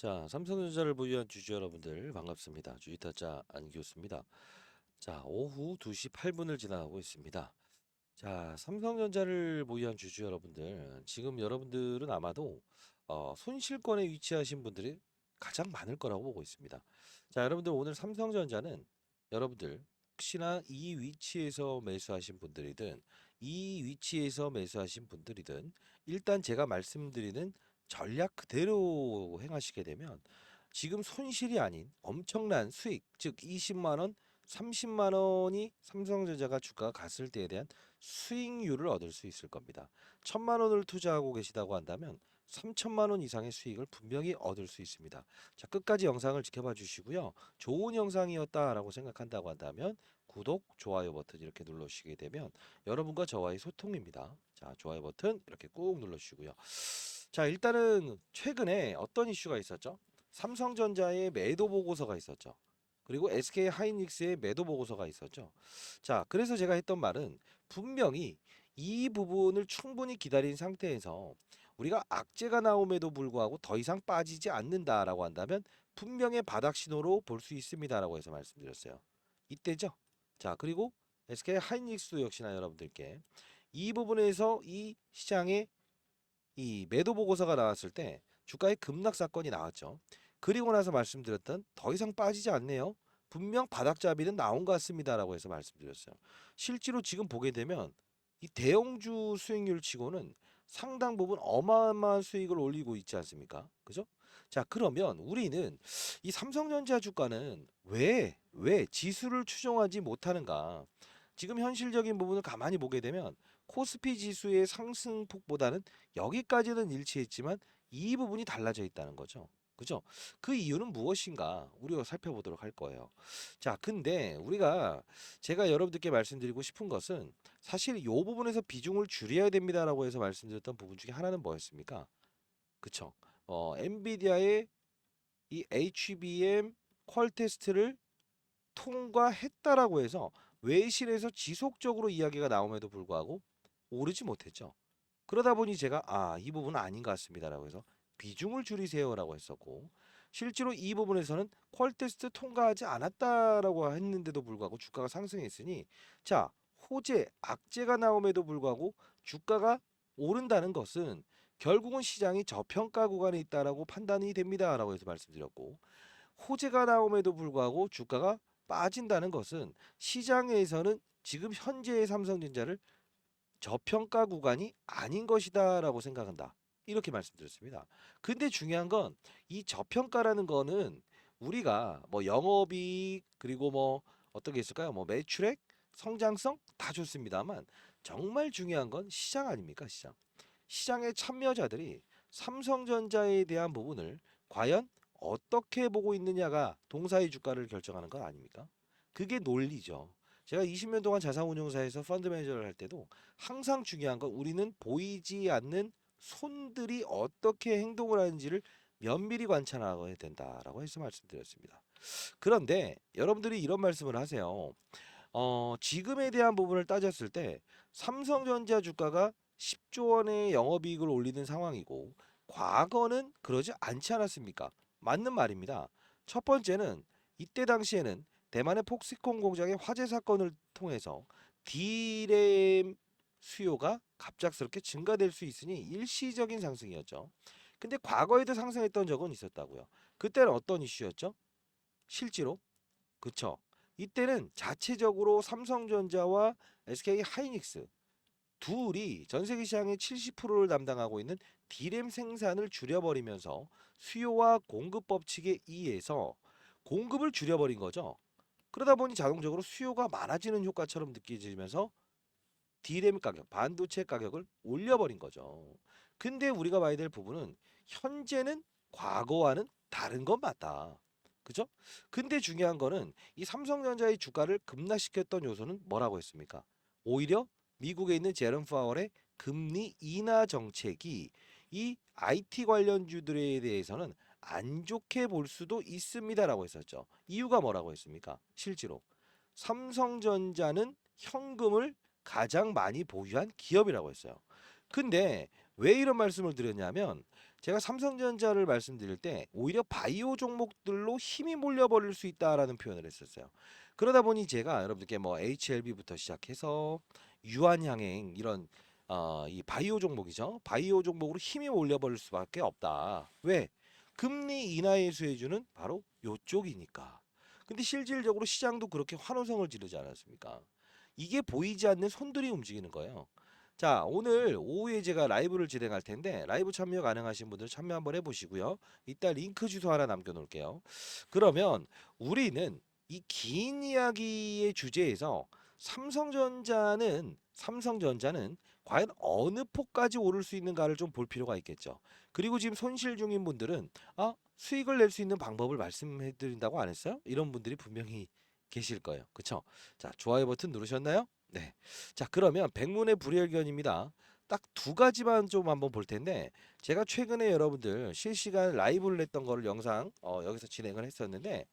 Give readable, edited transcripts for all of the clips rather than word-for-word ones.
자, 삼성전자를 보유한 주주 여러분들 반갑습니다. 주식타짜 안기호입니다. 자, 오후 2시 8분을 지나가고 있습니다. 자, 삼성전자를 보유한 주주 여러분들, 지금 여러분들은 아마도 손실권에 위치하신 분들이 가장 많을 거라고 보고 있습니다. 자, 여러분들 오늘 삼성전자는 여러분들 혹시나 이 위치에서 매수하신 분들이든 이 위치에서 매수하신 분들이든 일단 제가 말씀드리는 전략 그대로 행하시게 되면 지금 손실이 아닌 엄청난 수익, 즉 20만 원, 30만 원이 삼성전자가 주가가 갔을 때에 대한 수익률을 얻을 수 있을 겁니다. 1,000만 원을 투자하고 계시다고 한다면 3천만 원 이상의 수익을 분명히 얻을 수 있습니다. 자, 끝까지 영상을 지켜봐 주시고요. 좋은 영상이었다라고 생각한다고 한다면 구독, 좋아요 버튼 이렇게 눌러주시게 되면 여러분과 저와의 소통입니다. 자, 좋아요 버튼 이렇게 꾹 눌러주시고요. 자, 일단은 최근에 어떤 이슈가 있었죠? 삼성전자의 매도 보고서가 있었죠. 그리고 SK 하이닉스의 매도 보고서가 있었죠. 자, 그래서 제가 했던 말은 분명히 이 부분을 충분히 기다린 상태에서 우리가 악재가 나옴에도 불구하고 더 이상 빠지지 않는다라고 한다면 분명히 바닥 신호로 볼 수 있습니다라고 해서 말씀드렸어요. 이때죠. 자, 그리고 SK 하이닉스도 역시나 여러분들께 이 부분에서 이 시장의 이 매도 보고서가 나왔을 때 주가의 급락 사건이 나왔죠. 그리고 나서 말씀드렸던 더 이상 빠지지 않네요. 분명 바닥잡이는 나온 것 같습니다라고 해서 말씀드렸어요. 실제로 지금 보게 되면 이 대형주 수익률 치고는 상당 부분 어마어마한 수익을 올리고 있지 않습니까? 그죠? 자, 그러면 우리는 이 삼성전자 주가는 왜 지수를 추종하지 못하는가? 지금 현실적인 부분을 가만히 보게 되면 코스피 지수의 상승폭보다는 여기까지는 일치했지만 이 부분이 달라져 있다는 거죠. 그죠? 그 이유는 무엇인가 우리가 살펴보도록 할 거예요. 자, 근데 우리가 제가 여러분들께 말씀드리고 싶은 것은 사실 이 부분에서 비중을 줄여야 됩니다라고 해서 말씀드렸던 부분 중에 하나는 뭐였습니까? 그쵸? 엔비디아의 이 HBM 퀄 테스트를 통과했다라고 해서 외신에서 지속적으로 이야기가 나옴에도 불구하고 오르지 못했죠. 그러다 보니 제가 이 부분은 아닌 것 같습니다라고 해서 비중을 줄이세요라고 했었고 실제로 이 부분에서는 퀄 테스트 통과하지 않았다라고 했는데도 불구하고 주가가 상승했으니 자, 호재, 악재가 나옴에도 불구하고 주가가 오른다는 것은 결국은 시장이 저평가 구간에 있다라고 판단이 됩니다라고 해서 말씀드렸고 호재가 나옴에도 불구하고 주가가 빠진다는 것은 시장에서는 지금 현재의 삼성전자를 저평가 구간이 아닌 것이다라고 생각한다. 이렇게 말씀드렸습니다. 근데 중요한 건 이 저평가라는 거는 우리가 뭐 영업이익 그리고 뭐 어떤 게 있을까요? 뭐 매출액, 성장성 다 좋습니다만 정말 중요한 건 시장 아닙니까? 시장. 시장의 참여자들이 삼성전자에 대한 부분을 과연 어떻게 보고 있느냐가 동사의 주가를 결정하는 건 아닙니까? 그게 논리죠. 제가 20년 동안 자산운용사에서 펀드 매니저를 할 때도 항상 중요한 건 우리는 보이지 않는 손들이 어떻게 행동을 하는지를 면밀히 관찰해야 된다라고 해서 말씀드렸습니다. 그런데 여러분들이 이런 말씀을 하세요. 지금에 대한 부분을 따졌을 때 삼성전자 주가가 10조 원의 영업이익을 올리는 상황이고 과거는 그러지 않지 않았습니까? 맞는 말입니다. 첫 번째는 이때 당시에는 대만의 폭스콘 공장의 화재 사건을 통해서 D램 수요가 갑작스럽게 증가될 수 있으니 일시적인 상승이었죠. 근데 과거에도 상승했던 적은 있었다고요. 그때는 어떤 이슈였죠? 실제로 그쵸. 이때는 자체적으로 삼성전자와 SK 하이닉스 둘이 전 세계 시장의 70%를 담당하고 있는 D램 생산을 줄여버리면서 수요와 공급 법칙에 의해서 공급을 줄여버린 거죠. 그러다 보니 자동적으로 수요가 많아지는 효과처럼 느껴지면서 D램 가격, 반도체 가격을 올려버린 거죠. 근데 우리가 봐야 될 부분은 현재는 과거와는 다른 건 맞다. 그죠? 근데 중요한 거는 이 삼성전자의 주가를 급락시켰던 요소는 뭐라고 했습니까? 오히려 미국에 있는 제롬 파월의 금리 인하 정책이 이 IT 관련주들에 대해서는 안 좋게 볼 수도 있습니다라고 했었죠. 이유가 뭐라고 했습니까? 실제로 삼성전자는 현금을 가장 많이 보유한 기업이라고 했어요. 근데 왜 이런 말씀을 드렸냐면 제가 삼성전자를 말씀드릴 때 오히려 바이오 종목들로 힘이 몰려버릴 수 있다라는 표현을 했었어요. 그러다 보니 제가 여러분들께 뭐 HLB부터 시작해서 유한양행 이런 이 바이오 종목이죠. 바이오 종목으로 힘이 몰려버릴 수밖에 없다. 왜? 금리 인하에 수혜주는 바로 요쪽이니까. 근데 실질적으로 시장도 그렇게 환호성을 지르지 않았습니까? 이게 보이지 않는 손들이 움직이는 거예요. 자, 오늘 오후에 제가 라이브를 진행할 텐데 라이브 참여 가능하신 분들 참여 한번 해보시고요. 이따 링크 주소 하나 남겨놓을게요. 그러면 우리는 이 긴 이야기의 주제에서 삼성전자는 과연 어느 폭까지 오를 수 있는가를 좀 볼 필요가 있겠죠. 그리고 지금 손실 중인 분들은 수익을 낼 수 있는 방법을 말씀해 드린다고 안 했어요? 이런 분들이 분명히 계실 거예요. 그쵸? 자, 좋아요 버튼 누르셨나요? 네. 자, 그러면 백문의 불여일견입니다. 딱 두 가지만 좀 한번 볼 텐데 제가 최근에 여러분들 실시간 라이브를 했던 거를 영상 여기서 진행을 했었는데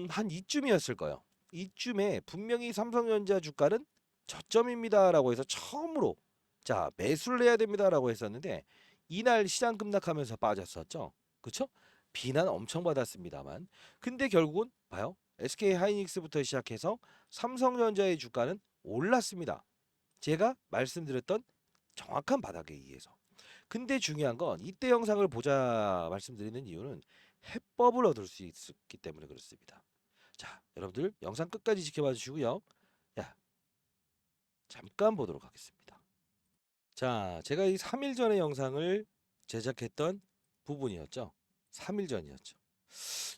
한 이쯤이었을 거예요. 이쯤에 분명히 삼성전자 주가는 저점입니다라고 해서 처음으로 자, 매수를 해야 됩니다라고 했었는데 이날 시장 급락하면서 빠졌었죠. 그쵸? 비난 엄청 받았습니다만 근데 결국은 봐요. SK 하이닉스부터 시작해서 삼성전자의 주가는 올랐습니다. 제가 말씀드렸던 정확한 바닥에 의해서. 근데 중요한 건 이때 영상을 보자 말씀드리는 이유는 해법을 얻을 수 있기 때문에 그렇습니다. 자, 여러분들 영상 끝까지 지켜봐 주시고요. 야, 잠깐 보도록 하겠습니다. 자, 제가 이 3일 전에 영상을 제작했던 부분이었죠. 3일 전이었죠.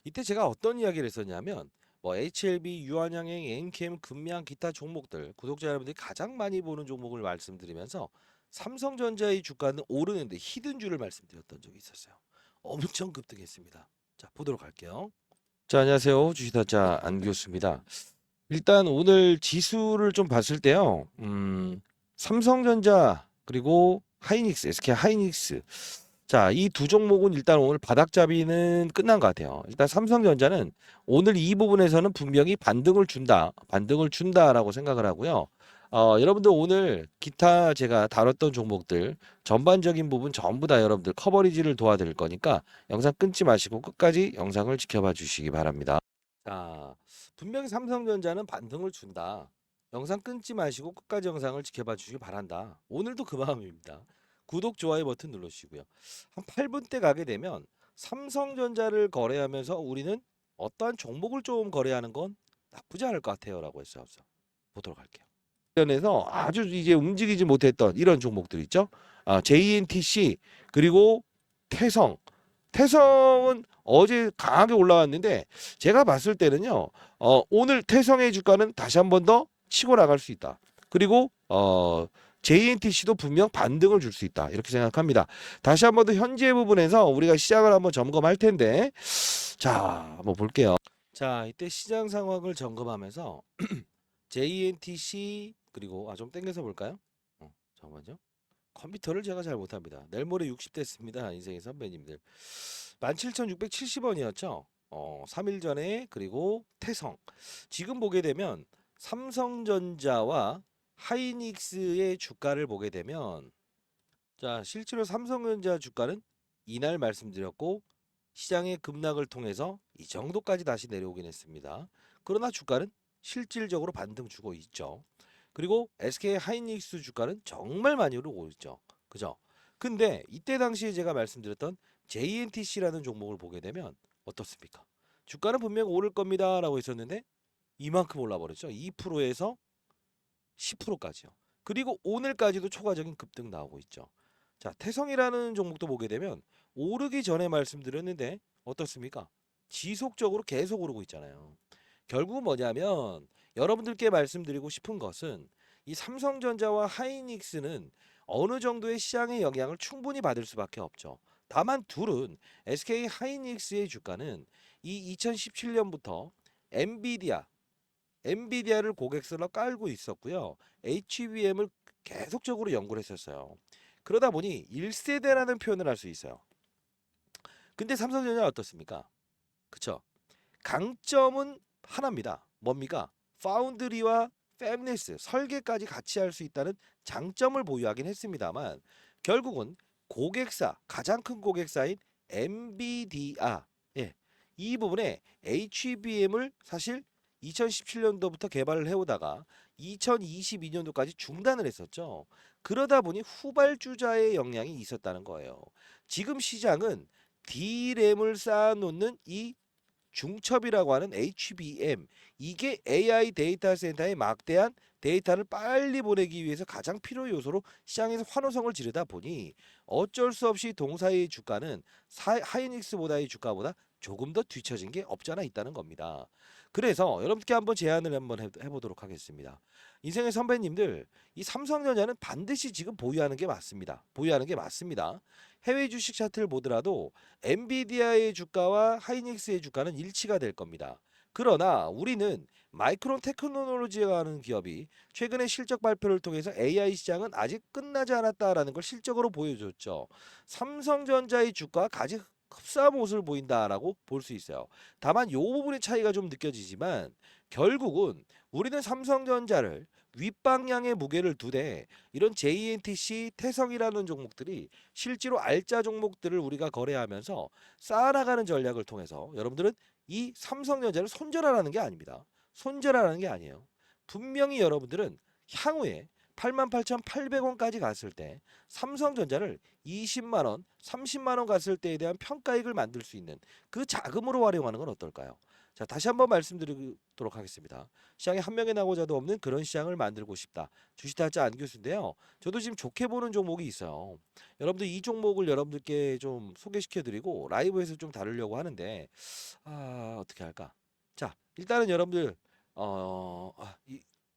이때 제가 어떤 이야기를 했었냐면 뭐 HLB, 유한양행, 엔캠, 금양, 기타 종목들 구독자 여러분들이 가장 많이 보는 종목을 말씀드리면서 삼성전자의 주가는 오르는데 히든주를 말씀드렸던 적이 있었어요. 엄청 급등했습니다. 자, 보도록 할게요. 자, 안녕하세요. 주식타짜 안교수입니다. 일단 오늘 지수를 좀 봤을 때요. 삼성전자 그리고 하이닉스, SK 하이닉스. 자, 이 두 종목은 일단 오늘 바닥잡이는 끝난 것 같아요. 일단 삼성전자는 오늘 이 부분에서는 분명히 반등을 준다라고 생각을 하고요. 여러분들 오늘 기타 제가 다뤘던 종목들 전반적인 부분 전부 다 여러분들 커버리지를 도와드릴 거니까 영상 끊지 마시고 끝까지 영상을 지켜봐 주시기 바랍니다. 자, 분명히 삼성전자는 반등을 준다. 영상 끊지 마시고 끝까지 영상을 지켜봐 주시기 바란다. 오늘도 그 마음입니다. 구독, 좋아요 버튼 눌러주시고요. 한 8분 때 가게 되면 삼성전자를 거래하면서 우리는 어떠한 종목을 좀 거래하는 건 나쁘지 않을 것 같아요. 라고 했어요. 보도록 할게요. 관련해서 아주 이제 움직이지 못했던 이런 종목들 있죠. JNTC 그리고 태성. 태성은 어제 강하게 올라왔는데 제가 봤을 때는요. 오늘 태성의 주가는 다시 한 번 더 치고 나갈 수 있다. 그리고 JNTC도 분명 반등을 줄 수 있다. 이렇게 생각합니다. 다시 한 번 더 현재 부분에서 우리가 시장을 한번 점검할 텐데 자, 한번 볼게요. 자, 이때 시장 상황을 점검하면서 JNTC 그리고 좀 땡겨서 볼까요? 잠깐만요. 컴퓨터를 제가 잘 못합니다. 내일 모레 60 됐습니다. 인생의 선배님들. 17,670원이었죠. 3일 전에 그리고 태성. 지금 보게 되면 삼성전자와 하이닉스의 주가를 보게 되면 자, 실제로 삼성전자 주가는 이날 말씀드렸고 시장의 급락을 통해서 이 정도까지 다시 내려오긴 했습니다. 그러나 주가는 실질적으로 반등 주고 있죠. 그리고 SK 하이닉스 주가는 정말 많이 오르고 있죠. 그죠? 근데 이때 당시에 제가 말씀드렸던 JNTC라는 종목을 보게 되면 어떻습니까? 주가는 분명 오를 겁니다라고 했었는데 이만큼 올라버렸죠. 2%에서 10%까지요. 그리고 오늘까지도 초과적인 급등 나오고 있죠. 자, 태성이라는 종목도 보게 되면 오르기 전에 말씀드렸는데 어떻습니까? 지속적으로 계속 오르고 있잖아요. 결국 뭐냐면 여러분들께 말씀드리고 싶은 것은 이 삼성전자와 하이닉스는 어느 정도의 시장의 영향을 충분히 받을 수밖에 없죠. 다만 둘은 SK 하이닉스의 주가는 이 2017년부터 엔비디아를 고객선으로 깔고 있었고요. HBM을 계속적으로 연구를 했었어요. 그러다 보니 1세대라는 표현을 할 수 있어요. 근데 삼성전자 어떻습니까? 그쵸? 강점은 하나입니다. 뭡니까? 파운드리와 팹리스 설계까지 같이 할 수 있다는 장점을 보유하긴 했습니다만 결국은 고객사, 가장 큰 고객사인 엔비디아, 예, 이 부분에 HBM을 사실 2017년도부터 개발을 해오다가 2022년도까지 중단을 했었죠. 그러다 보니 후발주자의 영향이 있었다는 거예요. 지금 시장은 D램을 쌓아놓는 이 중첩이라고 하는 HBM, 이게 AI 데이터 센터에 막대한 데이터를 빨리 보내기 위해서 가장 필요 요소로 시장에서 환호성을 지르다 보니 어쩔 수 없이 동사의 주가는 하이닉스보다의 주가보다 조금 더 뒤처진 게 없잖아 있다는 겁니다. 그래서 여러분께 한번 제안을 한번 해보도록 하겠습니다. 인생의 선배님들, 이 삼성전자는 반드시 지금 보유하는 게 맞습니다. 보유하는 게 맞습니다. 해외 주식 차트를 보더라도 엔비디아의 주가와 하이닉스의 주가는 일치가 될 겁니다. 그러나 우리는 마이크론 테크놀로지가 하는 기업이 최근에 실적 발표를 통해서 AI 시장은 아직 끝나지 않았다라는 걸 실적으로 보여줬죠. 삼성전자의 주가가 가장 흡사한 모습을 보인다라고 볼 수 있어요. 다만 이 부분의 차이가 좀 느껴지지만 결국은 우리는 삼성전자를 윗방향의 무게를 두되 이런 JNTC, 태성이라는 종목들이 실제로 알짜 종목들을 우리가 거래하면서 쌓아나가는 전략을 통해서 여러분들은 이 삼성전자를 손절하라는 게 아닙니다. 손절하라는 게 아니에요. 분명히 여러분들은 향후에 88,800원까지 갔을 때 삼성전자를 20만 원, 30만 원 갔을 때에 대한 평가익을 만들 수 있는 그 자금으로 활용하는 건 어떨까요? 자, 다시 한번 말씀드리도록 하겠습니다. 시장에 한 명의 나고자도 없는 그런 시장을 만들고 싶다. 주식타짜 안 교수인데요. 저도 지금 좋게 보는 종목이 있어요. 여러분들 이 종목을 여러분들께 좀 소개시켜드리고 라이브에서 좀 다루려고 하는데 어떻게 할까? 자, 일단은 여러분들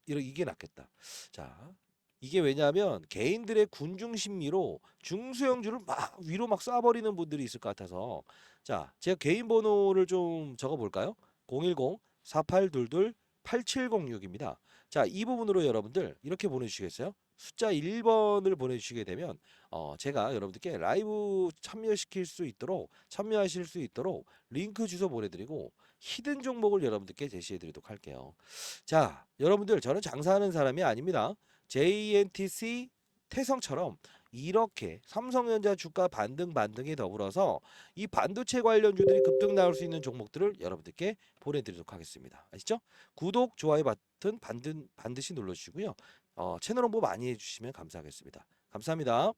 이게 낫겠다. 자, 이게 왜냐하면 개인들의 군중 심리로 중소형주를 막 위로 막 쏴버리는 분들이 있을 것 같아서 자, 제가 개인 번호를 좀 적어볼까요? 010-4822-8706입니다. 자, 이 부분으로 여러분들 이렇게 보내주시겠어요? 숫자 1번을 보내주시게 되면 제가 여러분들께 라이브 참여하실 수 있도록 링크 주소 보내드리고 히든 종목을 여러분들께 제시해드리도록 할게요. 자, 여러분들 저는 장사하는 사람이 아닙니다. JNTC 태성처럼 이렇게 삼성전자 주가 반등에 더불어서 이 반도체 관련주들이 급등 나올 수 있는 종목들을 여러분들께 보내드리도록 하겠습니다. 아시죠? 구독, 좋아요 버튼 반드시 눌러주시고요. 채널 홍보 많이 해주시면 감사하겠습니다. 감사합니다.